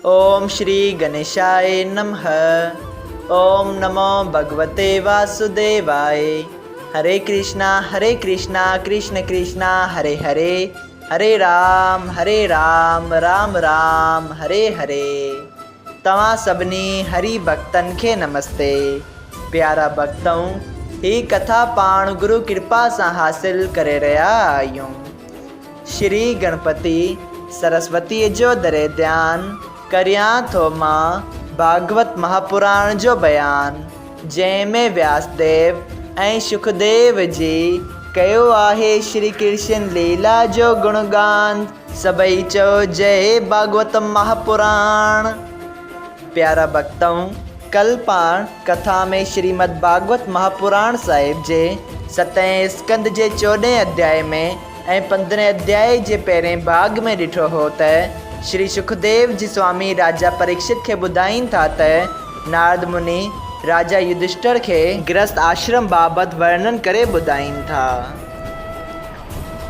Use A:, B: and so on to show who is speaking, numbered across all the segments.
A: ओम श्री गणेशाय नमः। ओम नमो भगवते वासुदेवाय। हरे कृष्णा कृष्ण कृष्णा हरे हरे, हरे राम राम राम हरे हरे। तव्हां सभिनी हरि भक्तन खे नमस्ते। प्यारा भक्तों, ही कथा पाण गुरु कृपा सां हासिल करे रहा आहियूं। श्री गणपति सरस्वती जो दरे ध्यान करियां थो मां भागवत महापुराण जो बयान, जंहिंमें व्यासदेव ऐं सुखदेव जी कयो आहे श्री कृष्ण लीला जो गुणगान। सभई चओ जय भागवत महापुराण। प्यारा भक्तों, कल पाण कथा में श्रीमद् भागवत महापुराण साहिब जे 7 स्कंद जे 14 अध्याय में ऐं 15 अध्याय जे पहिरें भाग में ॾिठो हो त श्री सुखदेव जी स्वामी राजा परीक्षित खे ॿुधाइनि था त नारद मुनि राजा युधिष्ठिर खे गृहस्थ आश्रम बाबति वर्णन करे ॿुधाइनि था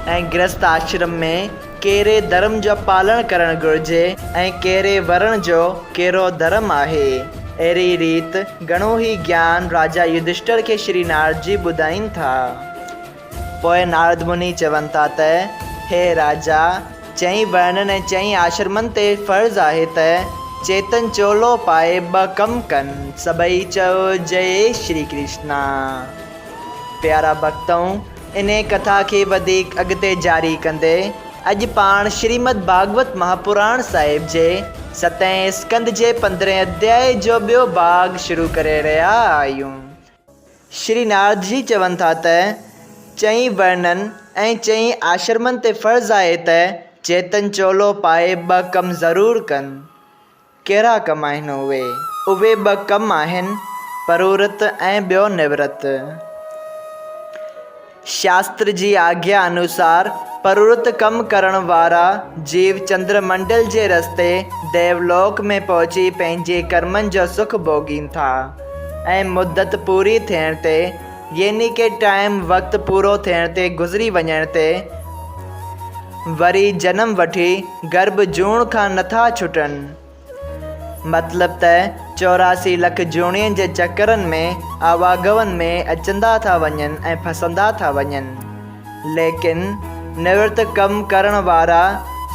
A: ऐं गृहस्थ आश्रम में कहिड़े धर्म जो पालन करणु घुरिजे ऐं कहिड़े वर्ण जो कहिड़ो धर्म आहे। अहिड़ी रीत घणो ई ज्ञान राजा युधिष्ठिर खे श्री नारद जी ॿुधाइनि था। पोइ नारद मुनि चवनि था त हे राजा, 4 वर्णन ऐं 4 आश्रमनि ते फ़र्ज़ु आहे त चेतन चोलो पाए 2 कम कनि। सभई चओ जय श्री कृष्णा। प्यारा भक्तों, इन कथा खे वधीक अॻिते जारी कंदे अॼु पाण श्रीमद् भागवत महापुराण साहिब जे 7 स्कंद जे 15 अध्याय जो ॿियो भाग शुरू करे रहिया आहियूं। श्री नारद जी चवनि था त 4 वर्णन ऐं 4 आश्रमनि ते फ़र्ज़ु आहे त चेतन चोलो पाए 2 कम ज़रूरु कनि। कहिड़ा कम आहिनि उहे 2 कम आहिनि परुव्रत ऐं ॿियो निवृत। शास्त्र जी आज्ञा अनुसार परुव्रत कम करण वारा जीव चंद्रमंडल जे रस्ते देवलोक में पहुची पंहिंजे कर्मनि जो सुख भोगीनि था ऐं मुद्दत पूरी थियण ते, यानी के टाइम वक़्तु पूरो थियण ते गुज़री वञण ते वरी जनम वठी गर्भ जूण खां नथा छुटनि। मतिलब त 84 लख जूणियुनि जे चकरनि में आवागवन में अचंदा था वञनि ऐं फसंदा था वञनि। लेकिन निवृत कम करण वारा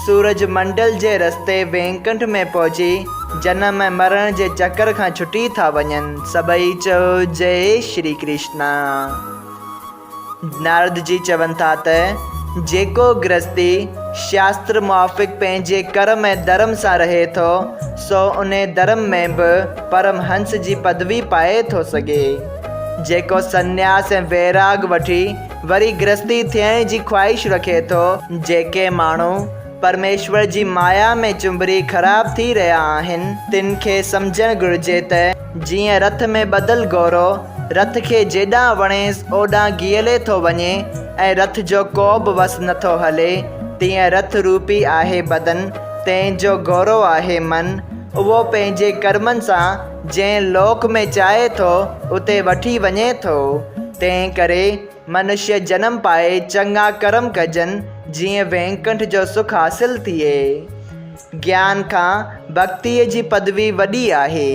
A: सूरज मंडल जे रस्ते वेंकुंठ में पहुची जनम ऐं मरण जे चकर खां छुटी था वञनि। सभई चओ जय श्री कृष्णा। नारद जी चवनि था त जेको गृहस्थी शास्त्र मुआफ़िक़ पंहिंजे कर्म ऐं धर्म सां रहे थो, सो उन धर्म में बि परमहंस जी पदवी पाए थो सघे। जेको सन्यास ऐं वैराग वठी वरी गृहस्थी थियण जी ख़्वाहिश रखे थो, जेके माण्हू परमेश्वर जी माया में चुंबड़ी ख़राब थी रहिया आहिनि, तिन खे सम्झणु घुरिजे त जीअं रथ में ॿधल घोड़ो रथ खे जेॾांहुं वणेसि ओॾांहुं गियले थो वञे ऐं रथ जो को बि वस नथो हले, तीअं रथ रूपी आहे बदन, तंहिंजो घोड़ो आहे मन। उहो पंहिंजे कर्मनि सां जंहिं लोक में चाहे थो उते वठी वञे थो। तंहिं करे मनुष्य जनम पाए चङा कर्म कजनि, जीअं वेंकुंठ जो सुख हासिल थिए। ज्ञान खां भक्तीअ जी पदवी वॾी आहे।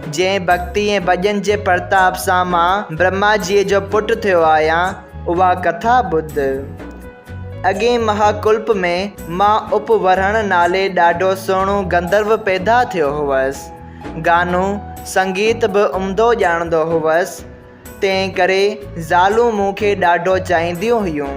A: जंहिं भक्ति ऐं भॼन जे प्रताप सां मां ब्रह्मा जीअ जो पुटु थियो आहियां, उहा कथा ॿुध। अॻे महाकुल्प में मां उपवरण नाले ॾाढो सुहिणो गंधर्व पैदा थियो हुअसि। गानो संगीत बि उम्दो ॼाणंदो हुअसि। तंहिं करे ज़ालूं मूंखे ॾाढो चाहींदियूं हुयूं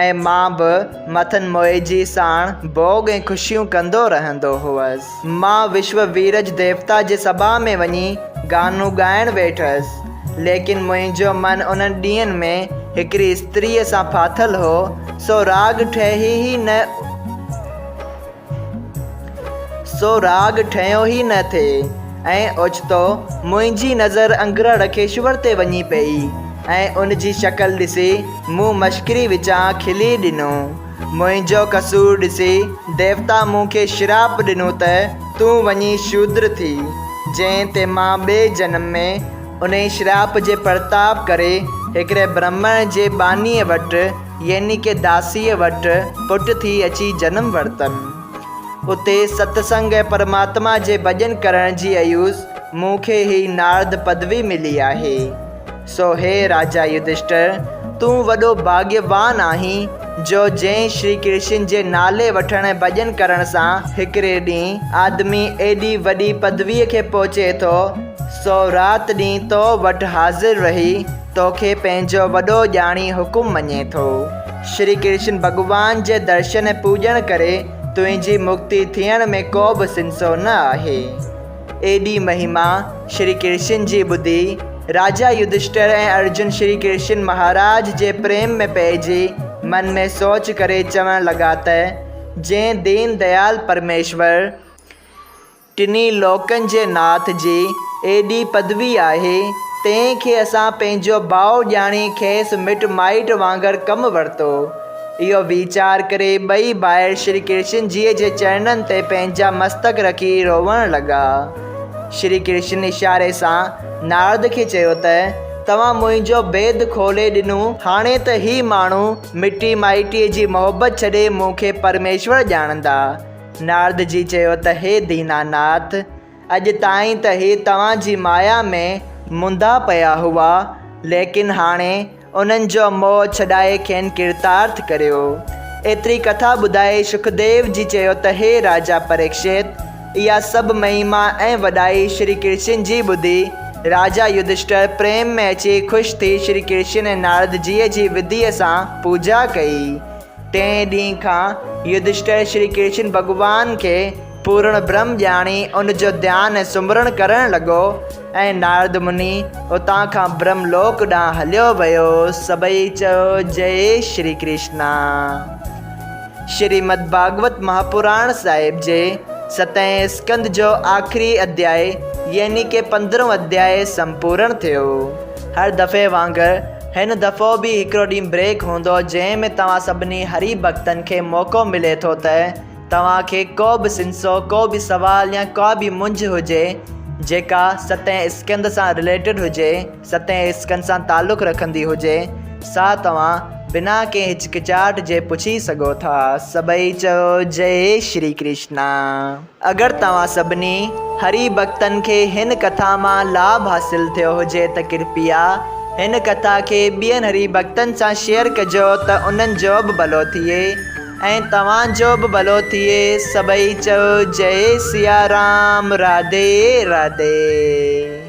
A: ऐं मां बि मथनि मोए जी साण भोग ऐं ख़ुशियूं कंदो रहंदो हुअसि। मां विश्व वीरज देवता जे सभा में वञी गानो ॻाइणु वेठसि, लेकिन मुंहिंजो मन उन्हनि ॾींहंनि में हिकिड़ी स्त्रीअ सां फाथल हो, सो राग ठहियो ई न थिए ऐं ओचितो मुंहिंजी नज़र अंग्रड़केश्वर ते वञी पई ऐं उन जी शक्ल ॾिसी मूं मश्करी विचां खिली ॾिनो। मुंहिंजो कसूर ॾिसी देवता मूंखे श्राप ॾिनो त तूं वञी शूद्र थी, जंहिं ते मां ॿिए जन्म में उन श्राप जे प्रताप करे हिकिड़े ब्राह्मण जे बानीअ वटि, यानी के दासीअ वटि पुट थी अची जनम वरितमि। उते सत्संग ऐं परमात्मा जे भॼन करण जी आयूस मूंखे ही नारद पदवी मिली आहे। सो हे राजा युधिष्ठिर, तूं वॾो भाग्यवान आहीं जो जंहिं श्री कृष्ण जे नाले वठण ऐं भॼन करण सां हिकिड़े ॾींहुं आदमी एॾी वॾी पदवीअ खे पहुचे थो, सो राति ॾींहुं तो वटि हाज़िर रही तोखे पंहिंजो वॾो ॼाणी हुकुम मञे थो। श्री कृष्ण भॻवान जे दर्शन ऐं पूॼण करे तुंहिंजी मुक्ति थियण में को बि सिंसो न आहे। एॾी महिमा श्री कृष्ण जी ॿुधी राजा युधिष्ठिर ऐं अर्जुन श्री कृष्ण महाराज जे प्रेम में पइजी मन में सोच करे चवण लॻा त जंहिं दीन दयाल परमेश्वर टिनी लोकनि जे नाथ जी एॾी पदवी आहे, तंहिंखे असां पंहिंजो भाउ ॼाणी खेसि मिट माइट वांगुरु कमु वरितो। इहो वीचार करे ॿई भाइर श्री कृष्ण जीअ जे चरणनि ते पंहिंजा मस्तक रखी रोवण लॻा। श्री कृष्ण इशारे सां नारद खे चयो त तव्हां मुंहिंजो भेद खोले ॾिनो, हाणे त ही माण्हू मिटी माइटीअ जी मोहबत छॾे मूंखे परमेश्वर ॼाणंदा। नारद जी चयो त हे दीनानाथ, अॼु ताईं त ही तव्हांजी माया में मुंदा पिया हुआ, लेकिन हाणे उन्हनि जो मोह छॾाए खेनि किरतार्थ करियो। एतिरी कथा ॿुधाए सुखदेव जी चयो त हे राजा परीक्षित, इहा सभु महिमा ऐं वॾाई श्री कृष्ण जी ॿुधी राजा युधिष्ठिर प्रेम में अची ख़ुशि थी श्री कृष्ण ऐं नारद जीअ जी विधीअ सां पूजा कई। टें ॾींहं खां युधिष्ठिर श्री कृष्ण भॻवान खे पूर्ण ब्रह्म ॼाणी उन जो ध्यानु ऐं सुमरण करणु लॻो ऐं नारद मुनि उतां खां ब्रह्मलोक ॾांहुं हलियो वियो। सभई चयो जय श्री कृष्णा। श्रीमद् भागवत महापुराण साहिब जे 7 स्कंद जो आख़िरी अध्याय यानी के 15 अध्याय संपूर्ण थियो। हर दफ़े वांगुरु हिन दफ़ो बि हिकिड़ो ॾींहुं ब्रेक हूंदो जंहिं में तव्हां सभिनी हरी भक्तनि खे मौक़ो मिले थो त तव्हांखे को बि सिंसो, को बि सवाल या का बि मुंझ हुजे जेका 7 स्कंद सां रिलेटेड हुजे, 7 स्कंद सां ताल्लुक़ रखंदी हुजे, सा तव्हां बिना कंहिं हिचकिचाहट जे पुछी सघो था। सभई चयो जय श्री कृष्णा। अगरि तव्हां सभिनी हरी भक्तनि खे हिन कथा मां लाभ हासिल थियो हुजे त कृपया हिन कथा खे ॿियनि हरी भक्तनि सां शेयर कजो त उन्हनि जो बि भलो थिए ऐं तव्हांजो बि भलो थिए। सभई चयो जय सिया राम, राधे राधे।